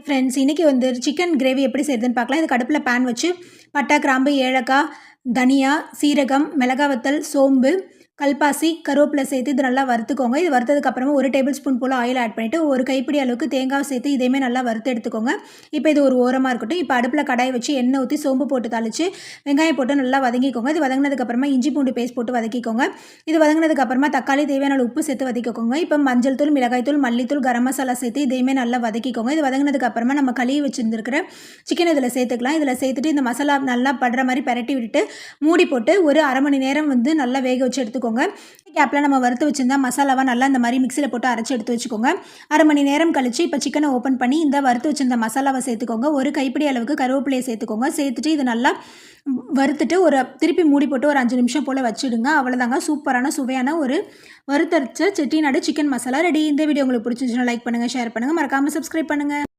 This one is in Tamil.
ஃப்ரெண்ட்ஸ் இன்றைக்கி வந்து சிக்கன் கிரேவி எப்படி செய்யுதுன்னு பார்க்கலாம். இதுக்கு அடுப்பில் பேன் வச்சு பட்டை, கிராம்பு, ஏலக்காய், தனியா, சீரகம், மிளகாய் வத்தல், சோம்பு, கல்பாசி, கருவேப்பிலை சேர்த்து இது நல்லா வறுத்துக்கோங்க. இது வறுத்ததுக்கப்புறமா 1 டேபிள் ஸ்பூன் போல் ஆயில் ஆட் பண்ணிவிட்டு ஒரு கைப்பிடி அளவுக்கு தேங்காய் சேர்த்து இதையுமே நல்லா வறுத்து எடுத்துக்கோங்க. இப்போ இது ஒரு ஓரமாக இருக்கட்டும். இப்போ அடுப்பில் கடாய் வச்சு எண்ணெய் ஊற்றி சோம்பு போட்டு தாளித்து வெங்காயம் போட்டு நல்லா வதங்கிக்கோங்க. இது வதங்கினதுக்கப்புறமா இஞ்சி பூண்டு பேஸ்ட் போட்டு வதக்கிக்கோங்க. இது வதங்கினதுக்கப்புறமா தக்காளி தேவையான உப்பு சேர்த்து வதக்கிக்கோங்க. இப்போ மஞ்சள் தூள், மிளகாய் தூள், மல்லித்தூள், கரம் மசாலா சேர்த்து இதையுமே நல்லா வதக்கிக்கோங்க. இது வதங்கினதுக்கப்புறமா நம்ம கழுவி வச்சுருந்துருக்கிற சிக்கன் இதில் சேர்த்துக்கலாம். இதில் சேர்த்துட்டு இந்த மசாலா நல்லா படுற மாதிரி பரட்டி விட்டுட்டு மூடி போட்டு ஒரு அரை மணி நேரம் வந்து நல்லா வேக வச்சு எடுத்துக்கோங்க. கேப்பில் நம்ம வறுத்து வச்சுருந்தா மசாலாவை நல்லா இந்த மாதிரி மிக்சியில் போட்டு அரைச்சி எடுத்து வச்சுக்கோங்க. அரை மணி நேரம் கழித்து இப்போ சிக்கனை ஓப்பன் பண்ணி இந்த வறுத்து வச்சுருந்த மசாலாவை சேர்த்துக்கோங்க. ஒரு கைப்பிடி அளவுக்கு கருவேப்பிலையை சேர்த்துக்கோங்க. சேர்த்துட்டு இது நல்லா வறுத்துட்டு திருப்பி மூடி போட்டு ஒரு 5 நிமிஷம் போல் வச்சுடுங்க. அவ்வளோதாங்க, சூப்பரான சுவையான ஒரு வறுத்தரைச்ச செட்டிநாடு சிக்கன் மசாலா ரெடி. இந்த வீடியோ உங்களுக்கு பிடிச்சிருந்துச்சுன்னா லைக் பண்ணுங்கள், ஷேர் பண்ணுங்கள், மறக்காமல் சப்ஸ்கிரைப் பண்ணுங்கள்.